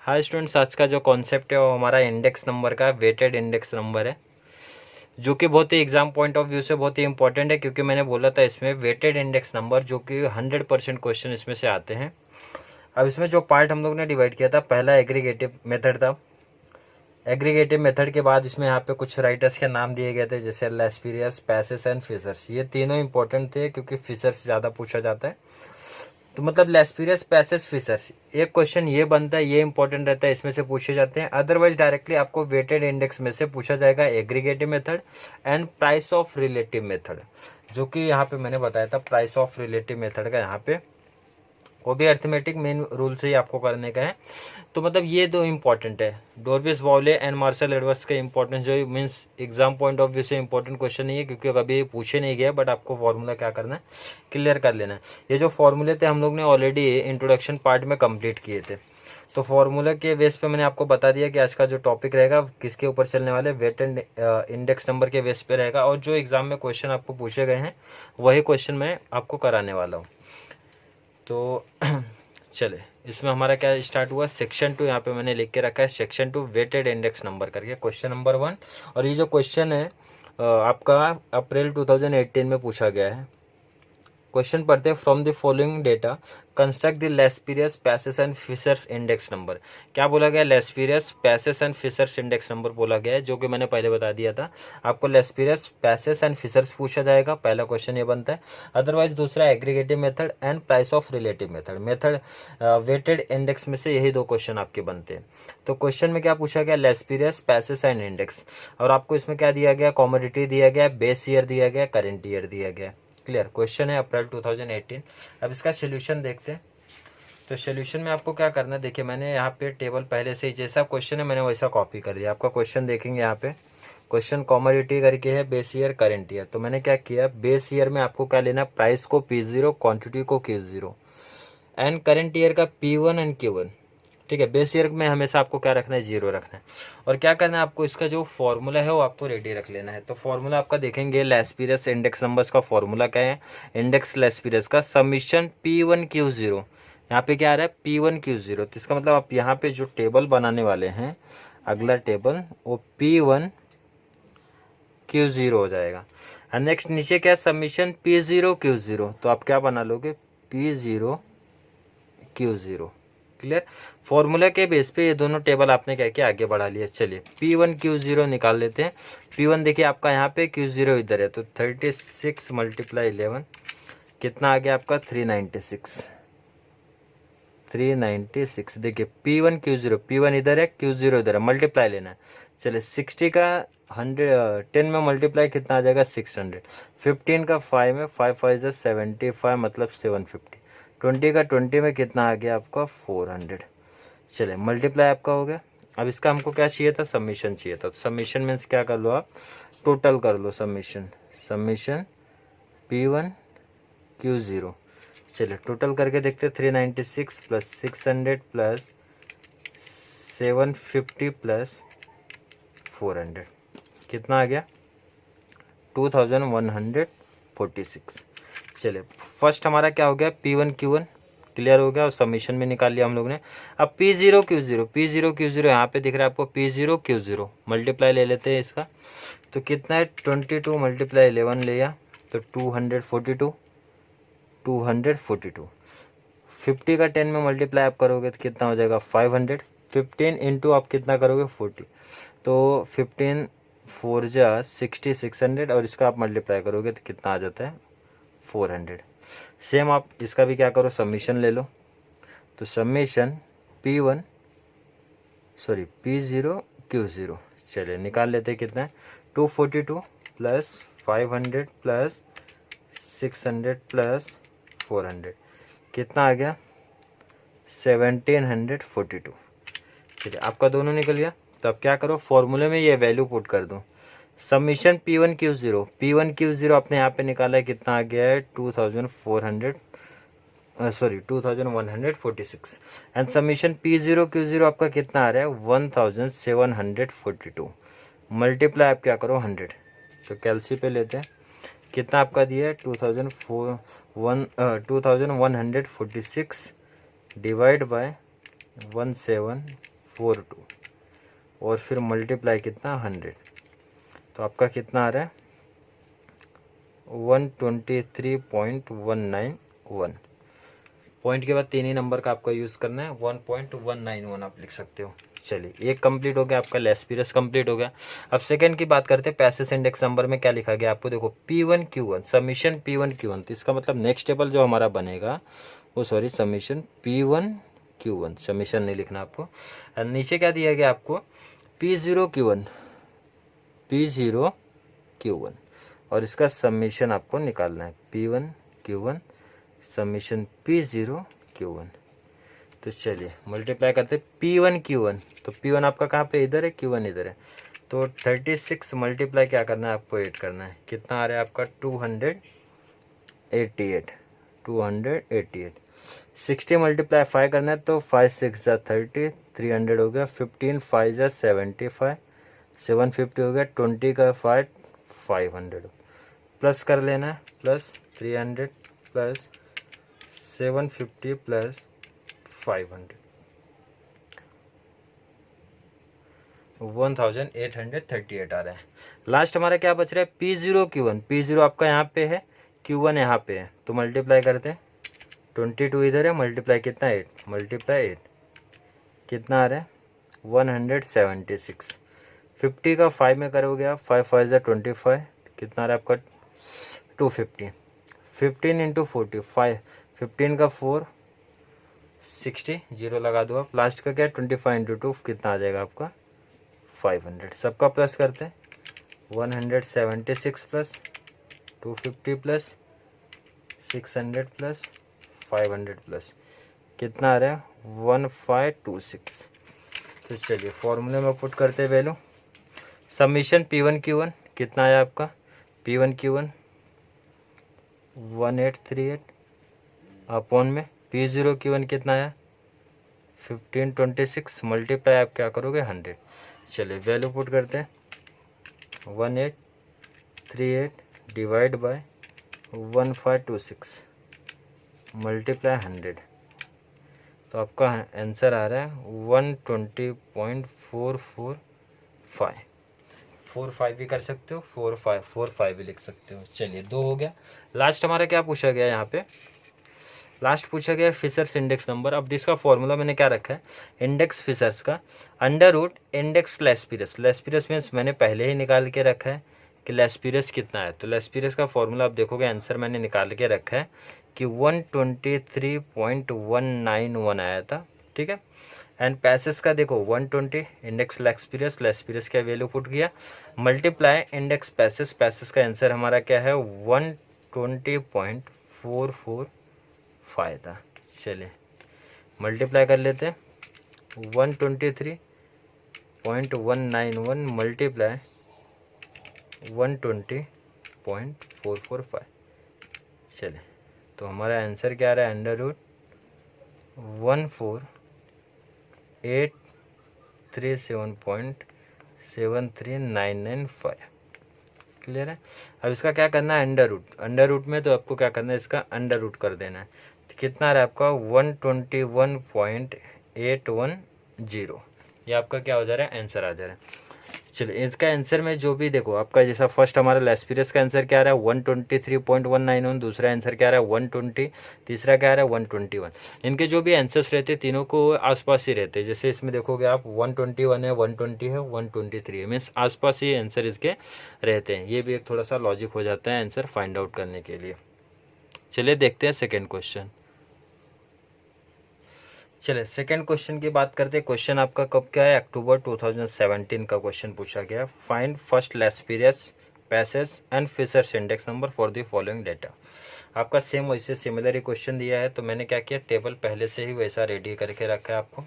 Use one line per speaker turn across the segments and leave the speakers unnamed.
हाँ स्टूडेंट्स, आज का जो कॉन्सेप्ट है वो हमारा इंडेक्स नंबर का वेटेड इंडेक्स नंबर है, जो कि बहुत ही एग्जाम पॉइंट ऑफ व्यू से बहुत ही इंपॉर्टेंट है, क्योंकि मैंने बोला था इसमें वेटेड इंडेक्स नंबर जो कि 100% क्वेश्चन इसमें से आते हैं। अब इसमें जो पार्ट हम लोग ने डिवाइड किया था, पहला एग्रीगेटिव मेथड था। एग्रीगेटिव मेथड के बाद इसमें यहाँ पे कुछ राइटर्स के नाम दिए गए थे, जैसे लेस्पीरियस, पैसेस एंड फिशर्स। ये तीनों इंपॉर्टेंट थे क्योंकि फिशर्स ज़्यादा पूछा जाता है। तो मतलब लेस्पीरियस, पैसेस, फिशर्स, एक क्वेश्चन ये बनता है, ये इंपॉर्टेंट रहता है, इसमें से पूछे जाते हैं। अदरवाइज डायरेक्टली आपको वेटेड इंडेक्स में से पूछा जाएगा aggregative method and price of relative method, जो कि यहाँ पे मैंने बताया था प्राइस ऑफ रिलेटिव मेथड का, यहाँ पे वो भी अर्थमेटिक मेन रूल से ही आपको करने का है। तो मतलब ये दो इंपॉर्टेंट है, डॉर्बिस बाउले एंड मार्शल एडवर्ड्स का इंपॉर्टेंस, जो means exam point of view से इंपॉर्टेंट क्वेश्चन नहीं है क्योंकि कभी पूछे नहीं गया, बट आपको फॉर्मूला क्या करना है, क्लियर कर लेना है। ये जो फॉर्मूले थे हम लोग ने ऑलरेडी इंट्रोडक्शन पार्ट में कंप्लीट किए थे। तो फॉर्मूला के बेस पे मैंने आपको बता दिया कि आज का जो टॉपिक रहेगा किसके ऊपर चलने वाले, वेटेड इंडेक्स नंबर के बेस पे रहेगा, और जो एग्जाम में क्वेश्चन आपको पूछे गए हैं वही क्वेश्चन मैं आपको कराने वाला हूँ। तो चले, इसमें हमारा क्या स्टार्ट हुआ, सेक्शन 2 यहाँ पे मैंने लिख के रखा है, सेक्शन 2 वेटेड इंडेक्स नंबर करके क्वेश्चन नंबर 1। और ये जो क्वेश्चन है आपका अप्रैल 2018 में पूछा गया है। क्वेश्चन पढ़ते हैं, from the following data construct the Laspeyres, Paasche's and Fisher's index number. क्या बोला गया, Laspeyres, Paasche's and Fisher's index number बोला गया है, जो कि मैंने पहले बता दिया था। आपको लेस्पीरियस, पैसेस एंड फिशर्स पूछा जाएगा, पहला क्वेश्चन ये बनता है। अदरवाइज दूसरा aggregative method and price of relative method weighted index में से यही दो क्वेश्चन आपके बनते हैं। तो क्वेश्चन में क्या पूछा गया, लेस्पीरियस, पैसेस एंड इंडेक्स, और आपको इसमें क्या दिया गया, कॉमोडिटी दिया गया, बेस ईयर दिया गया, करेंट ईयर दिया गया। क्लियर, क्वेश्चन है अप्रैल 2018। अब इसका सोल्यूशन देखते हैं। तो सोल्यूशन में आपको क्या करना है, देखिए मैंने यहाँ पे टेबल पहले से ही जैसा क्वेश्चन है मैंने वैसा कॉपी कर दिया। आपका क्वेश्चन देखेंगे यहाँ पे क्वेश्चन कॉमोडिटी करके है, बेस ईयर, करेंट ईयर। तो मैंने क्या किया, बेस ईयर में आपको क्या लेना, प्राइस को P0, क्वांटिटी को Q0, एंड करेंट ईयर का P1 एंड Q1। ठीक है, बेस ईयर में हमेशा आपको क्या रखना है, 0 रखना है। और क्या करना है आपको, इसका जो फॉर्मूला है वो आपको रेडी रख लेना है। तो फॉर्मूला आपका देखेंगे, लेस्पीरियस इंडेक्स नंबर्स का फॉर्मूला क्या है, इंडेक्स लेस्पीरियस का समीशन P1Q0। यहाँ पे क्या आ रहा है, P1Q0। तो इसका मतलब आप यहाँ पे जो टेबल बनाने वाले हैं, अगला टेबल, वो P1Q0 हो जाएगा। और नेक्स्ट नीचे क्या है, समीशन P0Q0। तो आप क्या बना लोगे, P0Q0। क्लियर, फॉर्मूला के बेस पे ये दोनों टेबल आपने क्या किया, आगे बढ़ा लिया। चलिए P1Q0 निकाल लेते हैं। P1 देखिए आपका यहाँ पे, Q0 इधर है, तो 36 × 11 कितना आ गया आपका, 396। देखिए P1 इधर है, Q0 इधर है, मल्टीप्लाई लेना है। चलिए 60 का 10 में मल्टीप्लाई कितना आ जाएगा, 600। 15 का 5 में, 5 5 जा 75, मतलब 750। 20 का 20 में कितना आ गया आपका, 400। चलिए मल्टीप्लाई आपका हो गया। अब इसका हमको क्या चाहिए था, सबमिशन चाहिए था। तो सबमिशन मीन्स क्या कर लो आप, टोटल कर लो सबमिशन P1Q0। चलिए टोटल करके देखते, 396 प्लस 600 प्लस 750 प्लस 400 कितना आ गया, 2146। चलिए फर्स्ट हमारा क्या हो गया, P1Q1 क्लियर हो गया, और सबमिशन में निकाल लिया हम लोग ने। अब P0Q0 यहाँ पे दिख रहा है आपको, P0Q0 मल्टीप्लाई ले लेते हैं इसका। तो कितना है, 22 × 11 लिया तो 242। 50 का 10 में मल्टीप्लाई आप करोगे तो कितना हो जाएगा, 500। 15 इंटू आप कितना करोगे, 40। तो 15 4 जा 60, 600, और इसका आप मल्टीप्लाई करोगे तो कितना आ जाता है, 400। सेम आप इसका भी क्या करो, सबमिशन ले लो। तो सबमिशन P0Q0। चलिए निकाल लेते हैं कितना है, 242 प्लस 500 प्लस 600 प्लस 400 कितना आ गया, 1742। चलिए आपका दोनों निकल गया। तो अब क्या करो, फॉर्मूले में ये वैल्यू पुट कर दो। सबमिशन P1Q0 आपने यहाँ पे निकाला है, कितना आ गया है, 2146। एंड सबमिशन P0Q0 आपका कितना आ रहा है, 1742। मल्टीप्लाई आप क्या करो, 100। तो कैलसी पे लेते हैं, कितना आपका दिया है, 2146 डिवाइड बाय 1742। 42 और फिर मल्टीप्लाई कितना 100, तो आपका कितना आ रहा है 123.191। पॉइंट के बाद 3 ही नंबर का आपको यूज़ करना है, 1.191 आप लिख सकते हो। चलिए एक कंप्लीट हो गया आपका, लेस पीरियड कंप्लीट हो गया। अब सेकंड की बात करते हैं, पैसेज इंडेक्स नंबर में क्या लिखा गया आपको, देखो P1 Q1 summation P1 Q1, तो इसका मतलब नेक्स्ट टेबल जो हमारा बनेगा वो sorry summation P1 Q1, summation नहीं लिखना आपको। और नीचे क्या दिया गया आपको P0 Q1 और इसका समीशन आपको निकालना है P1 Q1 summation P0 Q1। तो चलिए मल्टीप्लाई करते P1 Q1, तो P1 आपका कहाँ पे इधर है, Q1 इधर है, तो 36 मल्टीप्लाई क्या करना है आपको 8 करना है, कितना आ रहा है आपका 288। 60 मल्टीप्लाई 5 करना है, तो 5 6 जा 30, 300 हो गया, 15 5 जा 75, 750 हो गया, 20 का 5 500 प्लस कर लेना है, प्लस 300 प्लस 750 प्लस 500 1838 आ रहा है। लास्ट हमारा क्या बच रहा है P0 Q1, P0 आपका यहाँ पे है, Q1 यहाँ पे है, तो मल्टीप्लाई करते हैं 22 इधर है, मल्टीप्लाई कितना 8, मल्टीप्लाई 8 कितना आ रहा है 176। 50 का 5 में करोगे आप, 5 5 जा 25, कितना आ रहा है आपका 250। 15 इंटू 45, 15 का 4 60, जीरो लगा दो आप, लास्ट का क्या 25 इंटू 2 कितना आ जाएगा आपका 500। सबका प्लस करते हैं 176 प्लस 250 प्लस 600 प्लस 500 प्लस कितना आ रहा है 1526। तो चलिए फॉर्मूले में पुट करते हैं वैल्यू, समीशन P1 Q1 कितना आया आपका P1 Q1 1838 अपॉन में P0 Q1 कितना आया 1526 मल्टीप्लाई आप क्या करोगे 100। चलिए वैल्यू पुट करते हैं 1838 डिवाइड बाय 1526 मल्टीप्लाई 100, तो आपका आंसर आ रहा है 120.445। 45 भी कर सकते हो, 45 भी लिख सकते हो। चलिए 2 हो गया। लास्ट हमारा क्या पूछा गया यहाँ पे, लास्ट पूछा गया फिशर्स इंडेक्स नंबर। अब इसका फॉर्मूला मैंने क्या रखा है इंडेक्स फिशर्स का, अंडर रूट इंडेक्स लेस्पिरस। लेस्पिरस मीन्स मैंने पहले ही निकाल के रखा है कि लेस्पिरस कितना है, तो लेस्पिरस का फॉर्मूला आप देखोगे आंसर मैंने निकाल के रखा है कि 123.191 आया था, ठीक है। एंड पैसेस का देखो 120 इंडेक्स लेस्पिरस, लेस्पिरस का वैल्यू पुट किया, मल्टीप्लाई इंडेक्स पैसेस, पैसेस का आंसर हमारा क्या है 120.445 था। चलिए मल्टीप्लाई कर लेते हैं 123.191 मल्टीप्लाई 120.445। चलिए तो हमारा आंसर क्या आ रहा है अंडर रूट 14837.73995। क्लियर है। अब इसका क्या करना है अंडर रूट, अंडर रूट में तो आपको क्या करना है इसका अंडर रूट कर देना है, तो कितना आ रहा है आपका 121.810, ये आपका क्या हो जा रहा है आंसर आ जा रहा है। चलिए इसका आंसर में जो भी देखो आपका जैसा फर्स्ट हमारा लेस्पिरस का आंसर क्या आ रहा है 123.191, दूसरा आंसर क्या आ रहा है 120, तीसरा क्या आ रहा है 121। इनके जो भी आंसर्स रहते हैं तीनों को आसपास ही रहते हैं, जैसे इसमें देखोगे आप 121 है 120 है 123 है, मीन्स आसपास ही आंसर इसके रहते हैं। ये भी एक थोड़ा सा लॉजिक हो जाता है आंसर फाइंड आउट करने के लिए। चलिए देखते हैं सेकेंड क्वेश्चन। चलिए सेकेंड क्वेश्चन की बात करते हैं। क्वेश्चन आपका कब क्या है अक्टूबर 2017 का क्वेश्चन पूछा गया। Find first Laspeyres Paasche's and Fisher's index number for the following data. आपका सेम वैसे सिमिलर ही क्वेश्चन दिया है, तो मैंने क्या किया टेबल पहले से ही वैसा रेडी करके रखा है आपको,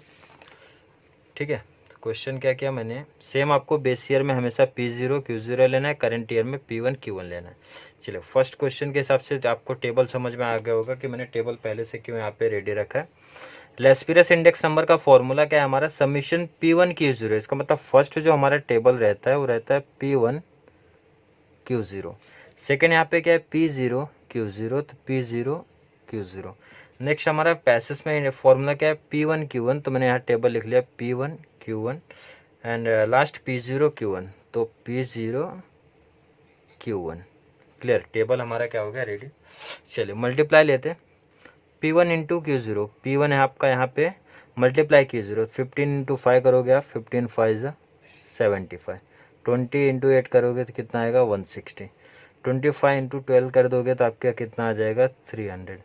ठीक है। क्वेश्चन क्या किया मैंने सेम आपको बेस ईयर में हमेशा P0 Q0 लेना है, करंट ईयर में P1 Q1 लेना है। चलिए फर्स्ट क्वेश्चन के हिसाब से आपको टेबल समझ में आ गया होगा कि मैंने टेबल पहले से क्यों यहाँ पे रेडी रखा है। लेस्पिरस इंडेक्स नंबर का फॉर्मूला क्या है हमारा समीशन P1 Q0, इसका मतलब फर्स्ट जो हमारा टेबल रहता है वो रहता है P1 Q0। सेकेंड यहाँ पे क्या है P0 Q0, तो P0 Q0। नेक्स्ट हमारा पैसेस में फॉर्मूला क्या है P1 Q1, तो मैंने यहाँ टेबल लिख लिया P1 Q1 and last P0 Q1, तो P0 Q1। क्लियर, टेबल हमारा क्या हो गया, रेडी। चलिए मल्टीप्लाई लेते हैं, P1 इंटू Q0, P1 है आपका यहाँ पे, मल्टीप्लाई Q0, 15 इंटू 5 करोगे आप, 15 5 75, 20 इंटू 8 करोगे तो कितना आएगा 160, 25 इंटू 12 कर दोगे तो आपका कितना आ जाएगा 300,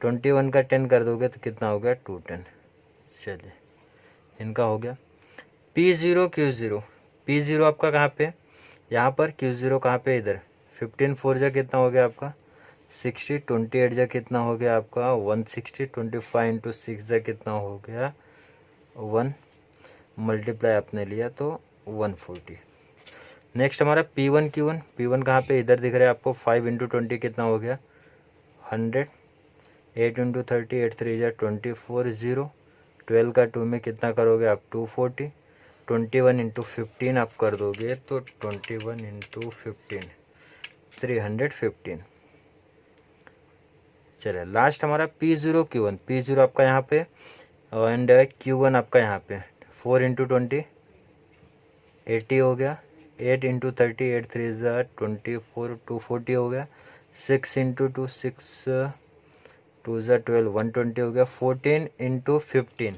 21 का 10 कर दोगे तो कितना हो गया 210। चलिए इनका हो गया। P0 Q0, P0 आपका कहाँ पे, यहाँ पर, Q0 कहाँ पे, इधर। 15 4 जा कितना हो गया आपका 60, 28 जा कितना हो गया आपका 160, 25 इंटू 6 जा कितना हो गया 1, मल्टीप्लाई आपने लिया तो 140। नेक्स्ट हमारा P1 Q1, P1 कहाँ पे, इधर दिख रहा है आपको, 5 इंटू 20 कितना हो गया 100, 8 इंटू 30, 8 3 जा 24, 0, 12 का 2 में कितना करोगे आप 240, 21 इंटू 15 आप कर दोगे तो 21 इंटू 15 315। चलिए लास्ट हमारा P0 Q1, P0 आपका यहाँ पे एंड Q1 आपका यहाँ पे, 4 इंटू 20 80 हो गया, 8 इंटू 30, 8 3 24, 240 हो गया, 6 इंटू 2 6 2 12 120 हो गया, 14 इंटू 15,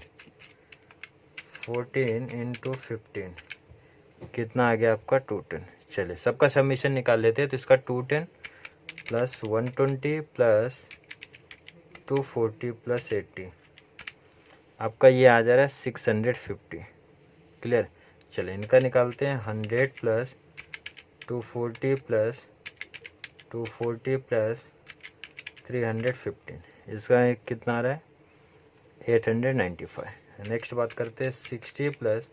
14 इंटू 15 कितना आ गया आपका 210। चलिए सबका सबमिशन निकाल लेते हैं, तो इसका 210 प्लस 120 प्लस 240 प्लस 80 आपका ये आ जा रहा है 650। क्लियर, चलिए इनका निकालते हैं, 100 प्लस 240 प्लस 240 प्लस 315, इसका कितना आ रहा है 895। नेक्स्ट बात करते हैं 60 प्लस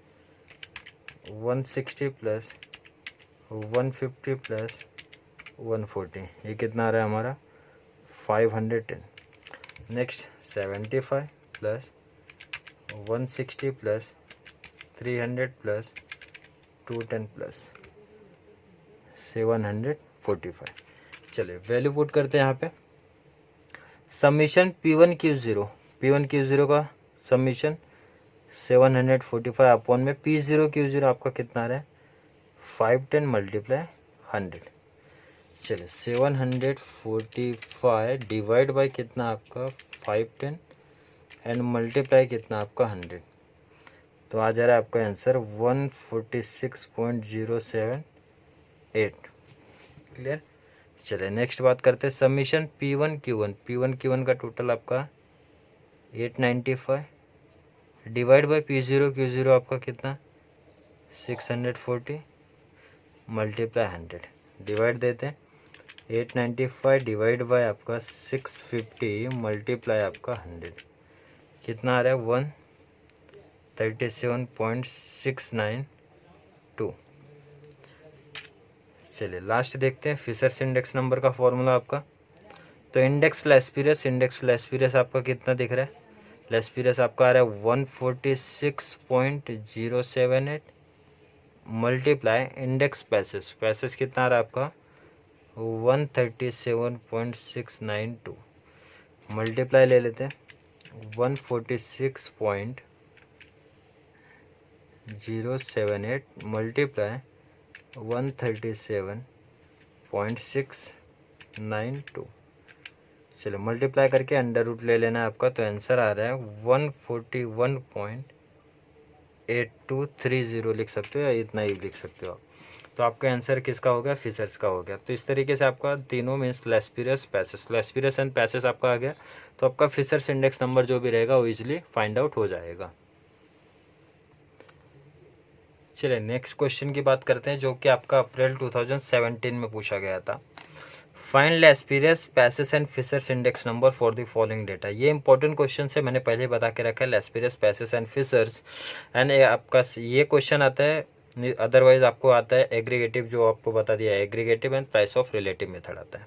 160 प्लस 150 प्लस 140, ये कितना आ रहा है हमारा 510। Next 75 plus 160 plus 300 plus 210 plus 745। चलिए वैल्यू पुट करते हैं यहाँ पे, submission P1 Q0, P1 Q0 का सबमिशन 745 अपॉन में P0 Q0 आपका कितना आ रहा है 510 मल्टीप्लाई 100। चलिए 745 डिवाइड बाय कितना आपका 510 एंड मल्टीप्लाई कितना आपका 100, तो आ जा रहा है आपका आंसर 146.078। क्लियर, चलिए नेक्स्ट बात करते हैं submission P1 Q1, P1 Q1 का टोटल आपका 895 डिवाइड बाय P0 Q0 आपका कितना 640 मल्टीप्लाई 100, डिवाइड देते हैं 895 डिवाइड बाय आपका 650 मल्टीप्लाई आपका 100 कितना आ रहा है 137.692। चलिए लास्ट देखते हैं फिशर्स इंडेक्स नंबर का फॉर्मूला आपका, तो इंडेक्स लेस पीरियड्स आपका कितना दिख रहा है, लेस पीरियड्स आपका आ रहा है 146.078 मल्टीप्लाई इंडेक्स पैसेज कितना आ रहा है आपका 137.692 मल्टीप्लाई ले लेते हैं 146.078 मल्टीप्लाई 137.692। चलो मल्टीप्लाई करके अंडर रूट ले लेना है आपका, तो आंसर आ रहा है 141.8230 लिख सकते हो या इतना ही लिख सकते हो आप। तो आपका आंसर किसका हो गया, फिशर्स का हो गया। तो इस तरीके से आपका तीनों means less periods and passage आपका आ गया, तो आपका फिशर्स इंडेक्स नंबर जो भी रहेगा वो इजीली फाइंड आउट हो जाएगा। चलिए नेक्स्ट क्वेश्चन की बात करते हैं, जो कि आपका अप्रैल 2017 में पूछा गया था। Find Laspeyres Paasche's and Fisher's index number for the following data. ये इंपॉर्टेंट क्वेश्चन है, मैंने पहले बता के रखा है Laspeyres Paasche's and Fisher's. And आपका ये क्वेश्चन आता है, अदरवाइज आपको आता है एग्रीगेटिव, जो आपको बता दिया है aggregative and price of relative method आता है।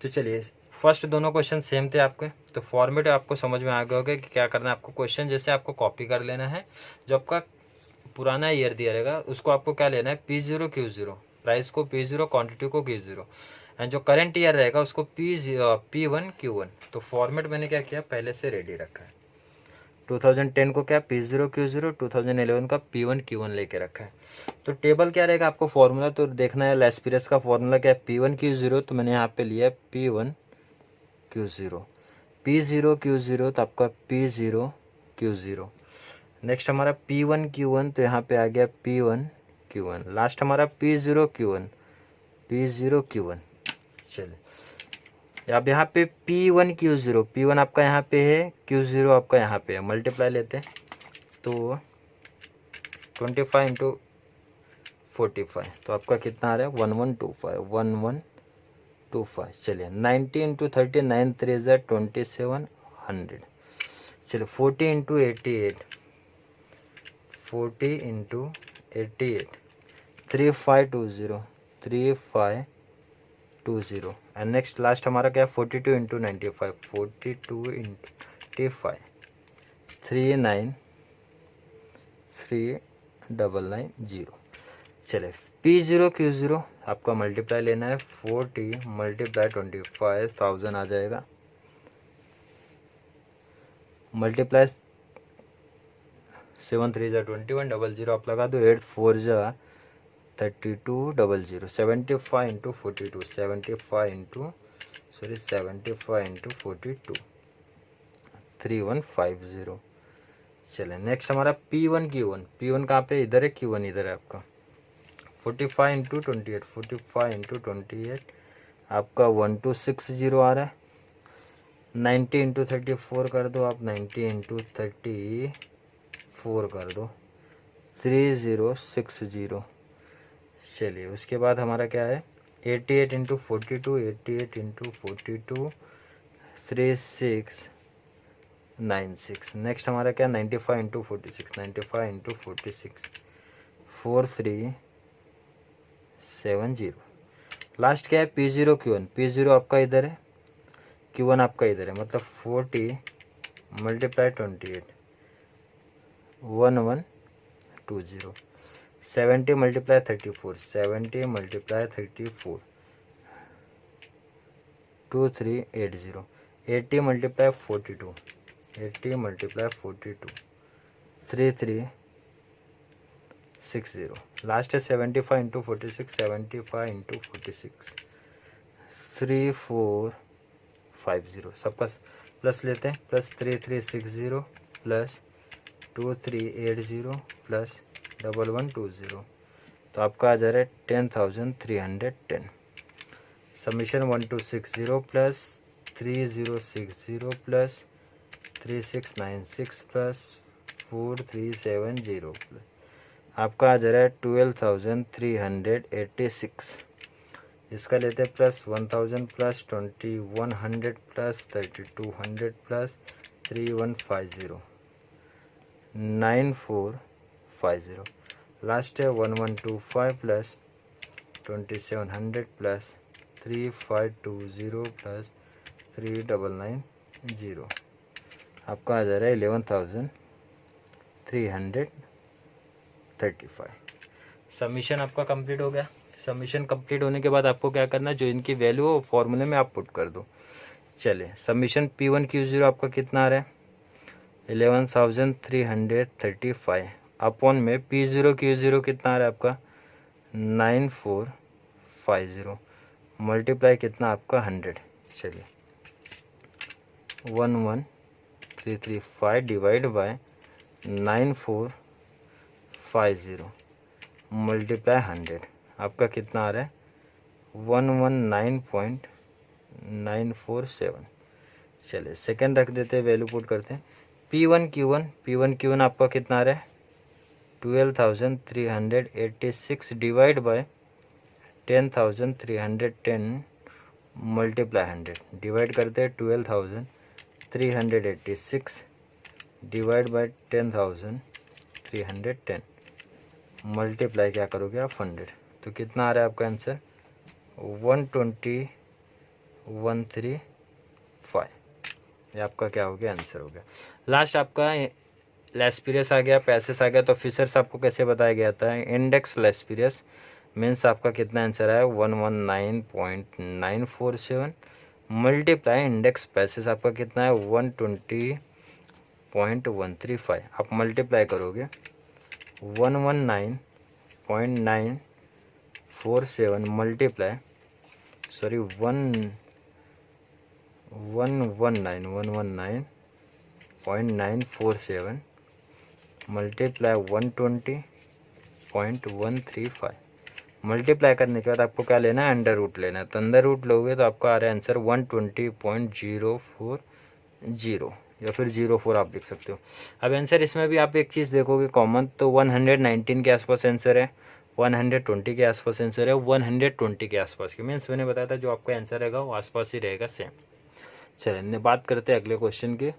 तो चलिए फर्स्ट दोनों क्वेश्चन सेम थे आपके, तो फॉर्मेट आपको समझ में आ गया होगा कि क्या करना है आपको। क्वेश्चन जैसे आपको कॉपी कर लेना है, जो आपका पुराना ईयर दिया रहेगा उसको आपको क्या लेना है P0 Q0, प्राइस को P0, क्वांटिटी को Q0, एंड जो करंट ईयर रहेगा उसको P1 Q1। तो फॉर्मेट मैंने क्या किया पहले से रेडी रखा है। 2010 को क्या P0 Q0, 2011 का P1 Q1 लेके रखा है। तो टेबल क्या रहेगा, आपको फॉर्मूला तो देखना है। लेस पीरियड्स का फॉर्मूला क्या है, P1 Q0, तो मैंने यहाँ पे लिया है P1 Q0, P0 Q0 तो आपका P0 Q0। नेक्स्ट हमारा P1 Q1, तो यहाँ पे आ गया P1 Q1। लास्ट हमारा P0 Q1, P0 Q1। चलिए अब यहाँ पे P1 Q0, P1 आपका यहाँ पे है, Q0 आपका यहाँ पे है, मल्टीप्लाई लेते हैं तो 25 इंटू 45, तो आपका कितना आ रहा है 1125, 1125। चलिए 90 इंटू 30, 9 3 2700। चलिए 40 into 88, 40 into 88, 3520, 3520। And next last हमारा क्या है 42 इंटू 95, 42 इंटू 95, 39390। चले P0 Q0 आपका मल्टीप्लाई लेना है, 40 मल्टीप्लाई 25,000 आ जाएगा, मल्टीप्लाई 7 3 2100 आप लगा दो, 8 4 3200, 75 इंटू 42, 75 इंटू 42, 3150। चले नेक्स्ट हमारा P1 Q1, P1 कहाँ पे, इधर है, Q1 इधर है आपका। 45 इंटू 28, 45 इंटू 28 आपका 1260 आ रहा है। 90 इंटू 34 कर दो आप, 90 इंटू 34 कर दो, 3060। चलिए उसके बाद हमारा क्या है 88 इंटू 42, 88 इंटू 42, 3696। नेक्स्ट हमारा क्या 95 इंटू 46, 95 इंटू 46, 4370। लास्ट क्या है P0 Q1, P0 आपका इधर है, Q1 आपका इधर है, मतलब 40 multiply 28, 1120, 70 multiply 34, 70 multiply 34, 2380, 80 multiply 42, 80 multiply 42, 3360। Last है 75 इंटू 46, 75 इंटू 46, 3450। सबका प्लस लेते हैं, प्लस 3360 प्लस 2380 प्लस 1120, तो आपका आ जा रहा है 10,310। Summation 1260 plus 3060 plus 3696 plus 4370 plus आपका आ जा रहा है 12,386। इसका लेते हैं plus 1000 plus 2100 plus 3200 plus 3150, 9450। Last है 1125 प्लस 2700 प्लस 3520 प्लस 3990, आपका आ जा रहा है 11,335। सबमिशन आपका कंप्लीट हो गया। सबमिशन कंप्लीट होने के बाद आपको क्या करना है, जो इनकी वैल्यू हो फॉर्मूले में आप पुट कर दो। चलिए सबमिशन P1 Q0 आपका कितना आ रहा है 11,335 अपॉन में P0 Q0 कितना आ रहा है आपका 9450 मल्टीप्लाई कितना आपका 100। चलिए 11335 डिवाइड बाय 9450 मल्टीप्लाई 100, आपका कितना आ रहा है 119.947। चलिए सेकंड रख देते हैं, वैल्यू पुट करते हैं। P1 Q1 आपका कितना आ रहा है 12,386 डिवाइड बाय 10,310 मल्टीप्लाई 100, डिवाइड करते हैं 12,386 डिवाइड बाय 10,310 मल्टीप्लाई क्या करोगे आप 100, तो कितना आ रहा है आपका आंसर 120,135। ये आपका क्या हो गया आंसर हो गया। लास्ट आपका लेस पीरियस आ गया, पैसेस आ गया, तो फिशर्स आपको कैसे बताया गया था इंडेक्स लेस पीरियस मीन्स आपका कितना आंसर आया 119.947 मल्टीप्लाई इंडेक्स पैसेस आपका कितना है 120 0.135 आप मल्टीप्लाई करोगे 119.947 मल्टीप्लाई 119.947 मल्टीप्लाई 120.135 मल्टीप्लाई करने के बाद आपको क्या लेना है, अंडर रूट लेना है। तो अंडर रूट लोगे तो आपका आ रहा है आंसर 120.040 या फिर 04 आप लिख सकते हो। अब आंसर इसमें भी आप एक चीज़ देखोगे कॉमन, तो 119 के आसपास आंसर है, 120 के आसपास आंसर है, 120 के आसपास के मीन्स मैंने बताया था जो आपका आंसर रहेगा वो आसपास ही रहेगा सेम। चलिए बात करते हैं अगले क्वेश्चन की।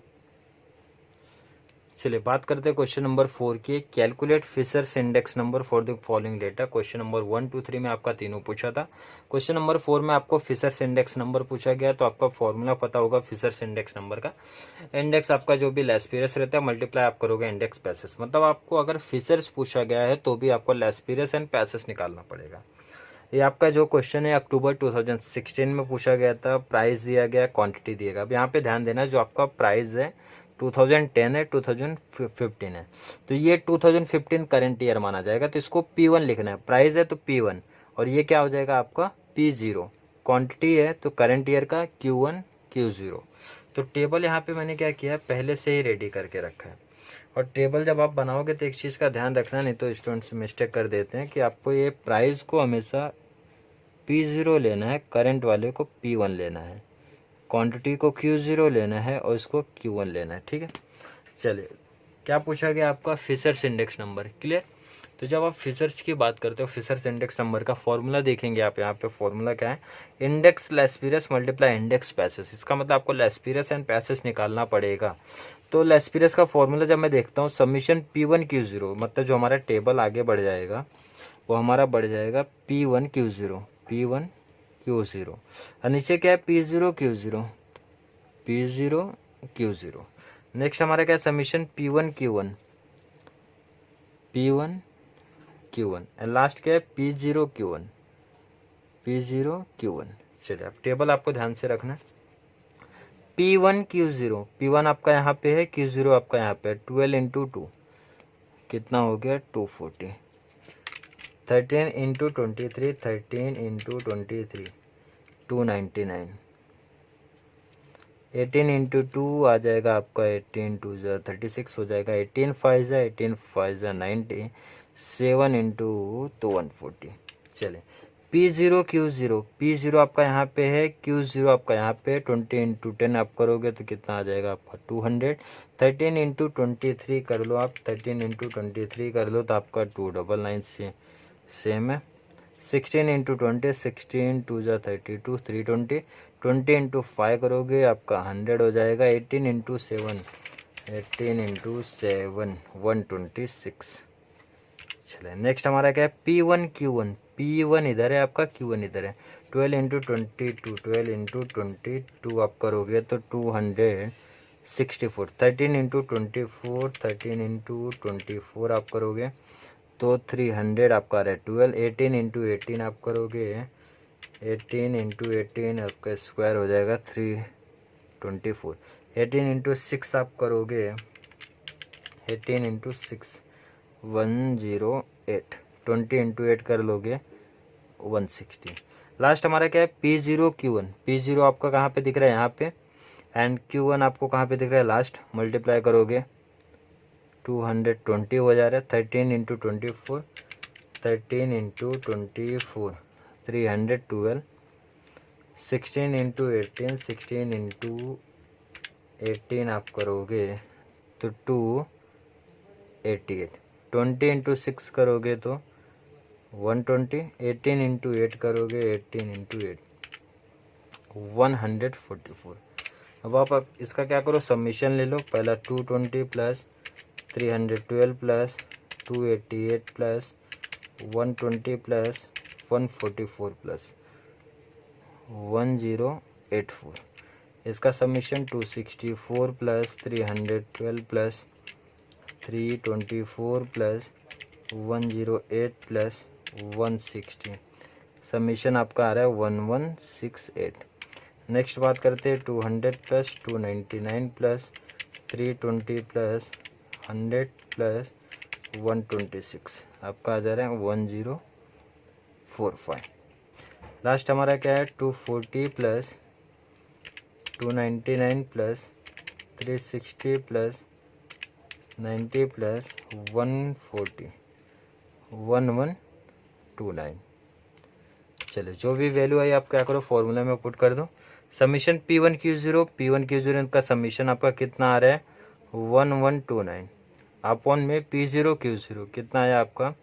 चलिए बात करते हैं क्वेश्चन नंबर 4 की। Calculate Fisher's index number for the following data. Question number 1, 2, 3 में आपका तीनों पूछा था। क्वेश्चन नंबर 4 में आपको फिशर्स इंडेक्स नंबर पूछा गया, तो आपका फॉर्मूला पता होगा फिशर्स इंडेक्स नंबर का। इंडेक्स आपका जो भी लेस पीरियड्स रहता है मल्टीप्लाई आप करोगे इंडेक्स पैसेस, मतलब आपको अगर फिशर्स पूछा गया है तो भी आपको लेस पीरियड्स एंड पैसेस निकालना पड़ेगा। ये आपका जो क्वेश्चन है अक्टूबर 2016 में पूछा गया था। प्राइस दिया गया, क्वांटिटी दिएगा। अब यहाँ पे ध्यान देना, जो आपका प्राइस है 2010 है, 2015 है, तो ये 2015 करंट ईयर माना जाएगा, तो इसको P1 लिखना है। प्राइस है तो P1 और ये क्या हो जाएगा आपका P0। क्वांटिटी है तो करंट ईयर का Q1 Q0। तो टेबल यहाँ पे मैंने क्या किया, पहले से ही रेडी करके रखा है। और टेबल जब आप बनाओगे तो एक चीज़ का ध्यान रखना, नहीं तो स्टूडेंट्स मिस्टेक कर देते हैं कि आपको ये प्राइस को हमेशा P0 लेना है, करंट वाले को P1 लेना है, क्वांटिटी को Q0 लेना है और इसको Q1 लेना है। ठीक है, चलिए क्या पूछा गया आपका, फिशर्स इंडेक्स नंबर। क्लियर। तो जब आप फिशर्स की बात करते हो, फिशर्स इंडेक्स नंबर का फॉर्मूला देखेंगे आप। यहाँ पे फॉर्मूला क्या है, index Laspeyres multiply index Paasche's. इसका मतलब आपको लेस पीरियड्स एंड पैसेस निकालना पड़ेगा। तो लेस पीरियड्स का फॉर्मूला जब मैं देखता हूँ, सबमिशन P1 Q0, मतलब जो हमारा टेबल आगे बढ़ जाएगा वो हमारा बढ़ जाएगा P1 Q0, P1 Q0 और नीचे क्या है P0 Q0, P0 Q0। Next हमारा क्या है, submission P1 Q1, P1 Q1 and last क्या है P0 Q1, P0 Q1। चलिए अब टेबल आपको ध्यान से रखना है। P1 Q0, P1 आपका यहाँ पे है, Q0 आपका यहाँ पे है। 12 इंटू 2 कितना हो गया 240, 13 इंटू 23, 13 इंटू 23 299, 18 इंटू 2 आ जाएगा आपका 18 2 36 हो जाएगा, 18 5 18 5 90, 7 इंटू तो 140। चले P0 Q0, P0 आपका यहाँ पे है, Q0 आपका यहाँ पे 20 इंटू 10 आप करोगे तो कितना आ जाएगा आपका 200, 13 इंटू 23 कर लो आप, 13 इंटू 23 कर लो तो आपका 299 से सेम है। 16 इंटू 20, 16 2 32 320, 20 इंटू 5 करोगे आपका 100 हो जाएगा। 18 इंटू 7, 18 इंटू 7 126। चले नेक्स्ट हमारा क्या है P1 Q1, P1 इधर है आपका, Q1 इधर है। 12 इंटू 22, 12 इंटू 22 आप करोगे तो 264, 13 इंटू 24, 13 इंटू 24 आप करोगे तो 300 आपका रहा है 12, 18 इंटू 18 आप करोगे, 18 इंटू 18 आपका स्क्वायर हो जाएगा 324, 18 इंटू 6 आप करोगे, 18 इंटू 6 108, 20 इंटू 8 कर लोगे 160। लास्ट हमारा क्या है P0 Q1, P0 आपका कहाँ पे दिख रहा है यहाँ पे, एंड Q1 आपको कहाँ पे दिख रहा है लास्ट, मल्टीप्लाई करोगे 220 हो जा रहा है। 13 इंटू 24, 13 इंटू 24 312, 16 इंटू 18, 16 इंटू 18 आप करोगे तो 288, 20 इंटू 6 करोगे तो 120, 18 इंटू 8 करोगे, 18 इंटू 8 144। अब आप इसका क्या करो, सबमिशन ले लो। पहला 220 plus 312 plus 288 plus 120 plus 144 plus 1084। इसका submission 264 plus 312 plus 324 plus 108 plus 160। Submission आपका आ रहा है 1168। नेक्स्ट बात करते हैं 200 प्लस 299 प्लस 320 प्लस 100 प्लस 126 आपका आ जा रहा है 1045। लास्ट हमारा क्या है 240 प्लस 299 प्लस 360 प्लस 90 प्लस 140 1129। चलिए जो भी वैल्यू आई आप क्या करो फॉर्मूला में पुट कर दो। समीशन P1Q0 का समीशन आपका कितना आ रहा है 1129 अपॉन में P0Q0 कितना आया आपका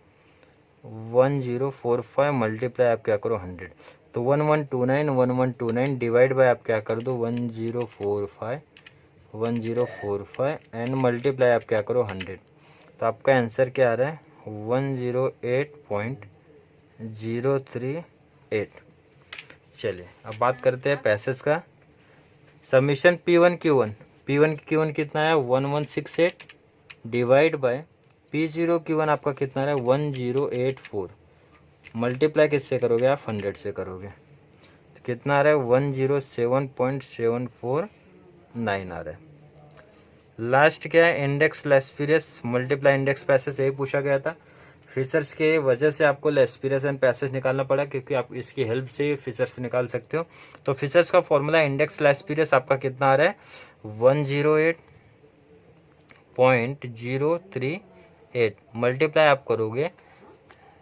1045 मल्टीप्लाई आप क्या करो 100 तो 1129 डिवाइड बाय आप क्या कर दो 1045 एंड मल्टीप्लाई आप क्या करो 100 तो आपका आंसर क्या आ रहा है 108.038। चलिए अब बात करते हैं पैसेज का। समीशन P1Q1 कितना है 1168 डिवाइड बाय P0Q1 आपका कितना है 1084 मल्टीप्लाई किससे करोगे आप 100 से करोगे तो कितना आ रहा है 107.749 आ रहा है। लास्ट क्या है index Laspeyres multiply index passage यही पूछा गया था। फीचर्स के वजह से आपको लेस पीरियड्स एंड पैसेज निकालना पड़ा क्योंकि आप इसकी हेल्प से फीचर्स निकाल सकते हो। तो फीचर्स का फॉर्मूला इंडेक्स लेस पीरियड्स आपका कितना आ रहा है 108.038 मल्टीप्लाई आप करोगे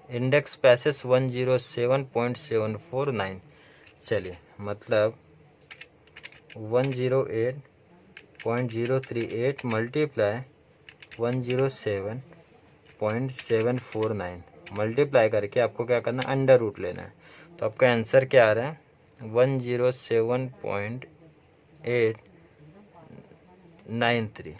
इंडेक्स पैसेज 107.749। चलिए मतलब 108.038 मल्टीप्लाई 107.749 मल्टीप्लाई करके आपको क्या करना है अंडर रूट लेना है। तो आपका आंसर क्या आ रहा है 107.893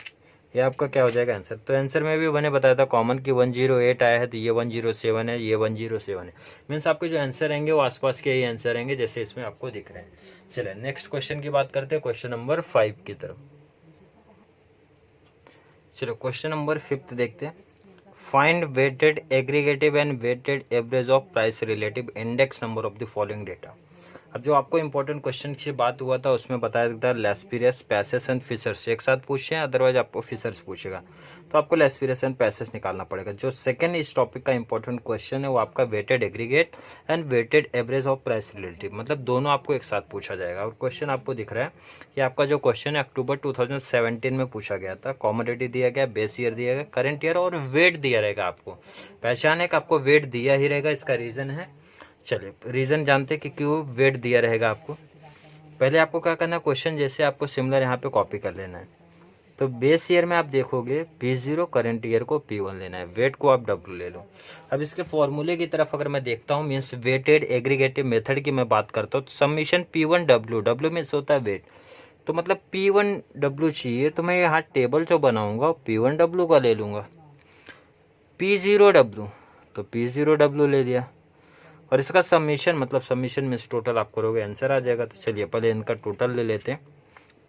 ये आपका क्या हो जाएगा आंसर। तो आंसर में भी मैंने बताया था कॉमन की 108 आया है तो ये 107 है ये 107 है मीन्स आपके जो आंसर रहेंगे वो आसपास के ही आंसर रहेंगे जैसे इसमें आपको दिख रहे हैं। चलिए नेक्स्ट क्वेश्चन की बात करते हैं क्वेश्चन नंबर 5 की तरफ। चलो क्वेश्चन नंबर 5 देखते हैं। Find weighted aggregative and weighted average of price relative index number of the following data. अब जो आपको इंपॉर्टेंट क्वेश्चन की बात हुआ था उसमें बताया था less periods Paasche's and features एक साथ पूछे अदरवाइज आपको फीचर्स पूछेगा तो आपको लेस पीरियड्स एंड पैसेज निकालना पड़ेगा। जो सेकंड इस टॉपिक का इंपॉर्टेंट क्वेश्चन है वो आपका weighted aggregate and weighted average of price relative मतलब दोनों आपको एक साथ पूछा जाएगा। और क्वेश्चन आपको दिख रहा है कि आपका जो क्वेश्चन है अक्टूबर 2017 में पूछा गया था। कॉमोडिटी दिया गया बेस ईयर दिया गया करंट ईयर और वेट दिया रहेगा। आपको पहचान है कि आपको वेट दिया ही रहेगा इसका रीजन है। चलिए रीजन जानते हैं कि क्यों वेट दिया रहेगा। आपको पहले आपको क्या करना है क्वेश्चन जैसे आपको सिमिलर यहाँ पे कॉपी कर लेना है। तो बेस ईयर में आप देखोगे P0 करंट ईयर को P1 लेना है वेट को आप W ले लो। अब इसके फॉर्मूले की तरफ अगर मैं देखता हूँ मीन्स वेटेड एग्रीगेटिव मेथड की मैं बात करता हूँ तो समीशन P1W मीन्स होता है वेट तो मतलब P1W चाहिए तो मैं यहाँ टेबल जो बनाऊंगा P1W का ले लूंगा। P0W तो P0W ले लिया और इसका समीशन मतलब समीशन में टोटल आप करोगे आंसर आ जाएगा। तो चलिए पहले इनका टोटल ले लेते हैं।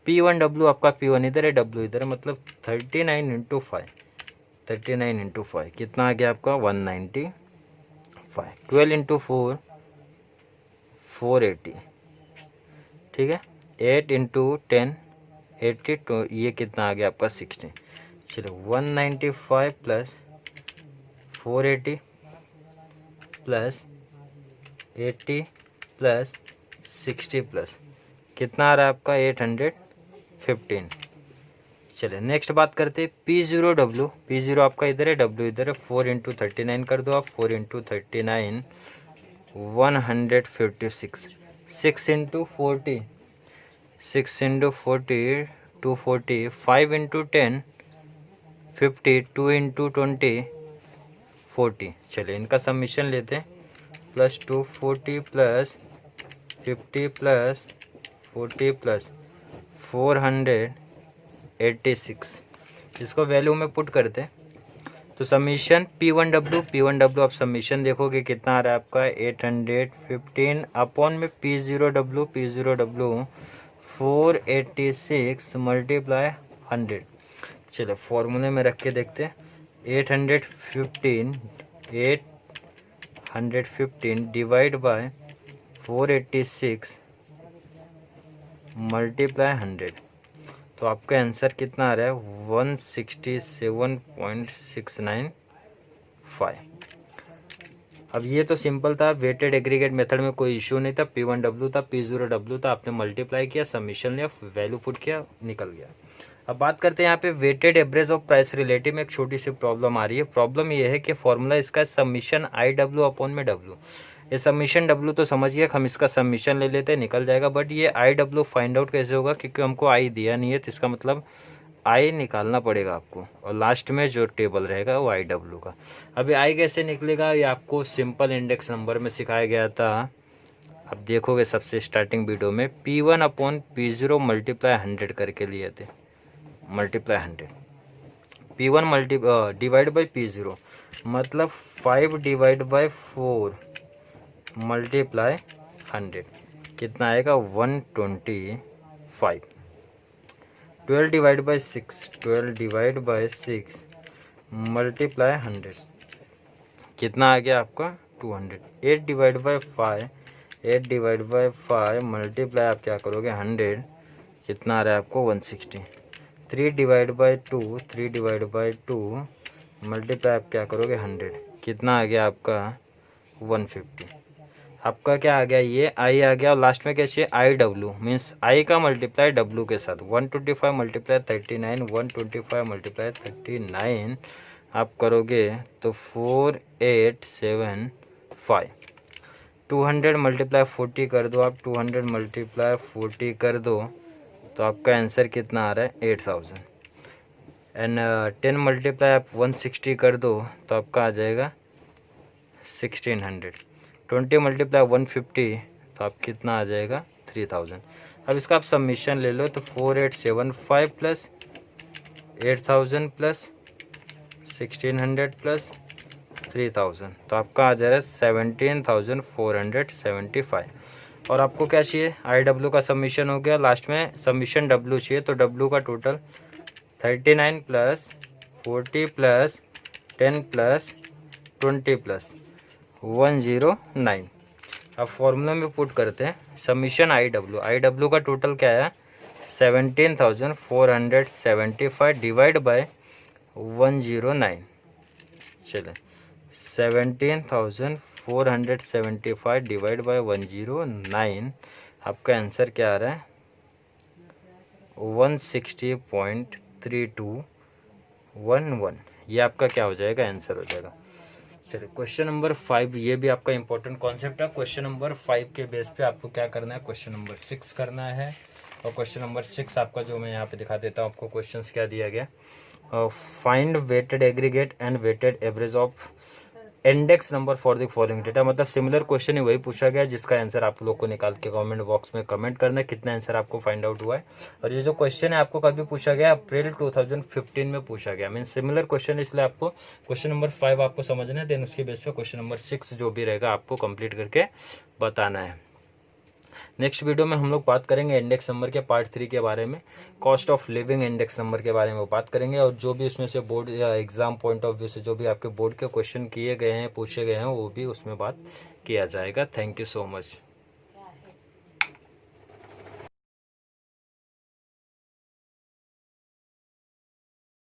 P1W आपका P1 इधर है W इधर है मतलब 39 इंटू 5 कितना आ गया आपका 195। 12 इंटू 4 480 ठीक है 8 इंटू 10 80 तो ये कितना आ गया आपका 16। चलो 195 प्लस 480 प्लस 80 प्लस 60 प्लस कितना आ रहा है आपका 815। चलिए नेक्स्ट बात करते हैं P0 आपका इधर है W इधर है 4 इंटू 39 कर दो आप 4 इंटू 39 156 6 इंटू 40 240 5 इंटू 10 50 2 इंटू 20 40। चलिए इनका समीशन लेते हैं प्लस 240 प्लस 50 प्लस 40 प्लस 486 इसको वैल्यू में पुट करते हैं तो समीशन P1W आप समीशन देखोगे कितना आ रहा है आपका 815 अपॉन में P0W 486 मल्टीप्लाई 100। चलो फॉर्मूले में रख के देखते हैं 815 डिवाइड बाय 486 मल्टीप्लाई 100 तो आपका आंसर कितना आ रहा है 167.695। अब ये तो सिंपल था, वेटेड एग्रीगेट मेथड में कोई इश्यू नहीं था, P1W था, P0W था, आपने मल्टीप्लाई किया, सबमिशन लिया, वैल्यू पुट किया, निकल गया। अब बात करते हैं यहाँ पे weighted average of price relative में एक छोटी सी प्रॉब्लम आ रही है। प्रॉब्लम ये है कि फॉर्मूला इसका सबमिशन IW अपॉन में W। ये सबमिशन W तो समझिए, हम इसका सबमिशन ले लेते हैं, निकल जाएगा। बट ये IW फाइंड आउट कैसे होगा, क्योंकि हमको I दिया नहीं है, तो इसका मतलब I निकालना पड़ेगा आपको, और लास्ट में जो टेबल रहेगा वो IW का। अभी I कैसे निकलेगा, ये आपको सिंपल इंडेक्स नंबर में सिखाया गया था। अब देखोगे सबसे स्टार्टिंग वीडियो में P1 अपॉन P0 मल्टीप्लाई 100 करके लिए थे, multiply 100, P1 divide by P0 मतलब 5 डिवाइड बाई 4 मल्टीप्लाई 100 कितना आएगा 125। 12 divide by 6, 12 divide by 6 multiply 100 कितना आ गया आपका 200। 8 divide by 5, 8 divide by 5 multiply आप क्या करोगे 100 कितना आ रहा है आपको 160। 3 divide by 2, 3 divide by 2 multiply आप क्या करोगे 100 कितना आ गया आपका 150। आपका क्या आ गया, ये आई आ गया, और लास्ट में क्या चाहिए IW, मीन्स आई का मल्टीप्लाई W के साथ। 125 मल्टीप्लाई 39, 125 मल्टीप्लाई 39 आप करोगे तो 4875। 200 मल्टीप्लाई 40 कर दो आप, 200 मल्टीप्लाई 40 कर दो तो आपका आंसर कितना आ रहा है 8000। एंड 10 मल्टीप्लाई आप 160 कर दो तो आपका आ जाएगा 1600। 20 मल्टीप्लाई 150 तो आप कितना आ जाएगा 3000। अब इसका आप सबमिशन ले लो तो 4875 प्लस 8000 प्लस 1600 प्लस 3000 तो आपका आ जाएगा 17475। और आपको क्या चाहिए IW का सबमिशन हो गया, लास्ट में सबमिशन W चाहिए, तो W का total 39 plus 40 plus 10 plus 20 plus 109। अब फॉर्मूला में पुट करते हैं सबमिशन IW का टोटल क्या है 17475 डिवाइड बाय 109। चले 17475 डिवाइड बाय 109 आपका आंसर क्या आ रहा है 160.3211। ये आपका क्या हो जाएगा आंसर हो जाएगा। चलिए क्वेश्चन नंबर 5, ये भी आपका इंपॉर्टेंट कॉन्सेप्ट है। क्वेश्चन नंबर 5 के बेस पे आपको क्या करना है, क्वेश्चन नंबर 6 करना है। और क्वेश्चन नंबर 6 आपका जो मैं यहाँ पे दिखा देता हूँ आपको क्वेश्चंस क्या दिया गया। Find weighted aggregate and weighted average of index number for the following data. मतलब सिमिलर क्वेश्चन ही वही पूछा गया जिसका आंसर आप लोग को निकाल के कमेंट बॉक्स में कमेंट करना है कितना आंसर आपको फाइंड आउट हुआ है। और ये जो क्वेश्चन है आपको कभी पूछा गया अप्रैल 2015 में पूछा गया, मीन सिमिलर क्वेश्चन, इसलिए आपको क्वेश्चन नंबर 5 आपको समझना है, देन उसके बेस पे क्वेश्चन नंबर 6 जो भी रहेगा आपको कंप्लीट करके बताना है। नेक्स्ट वीडियो में हम लोग बात करेंगे इंडेक्स नंबर के पार्ट 3 के बारे में, cost of living index number के बारे में बात करेंगे। और जो भी उसमें से बोर्ड या एग्जाम पॉइंट ऑफ व्यू से जो भी आपके बोर्ड के क्वेश्चन किए गए हैं पूछे गए हैं वो भी उसमें बात किया जाएगा। Thank you so much.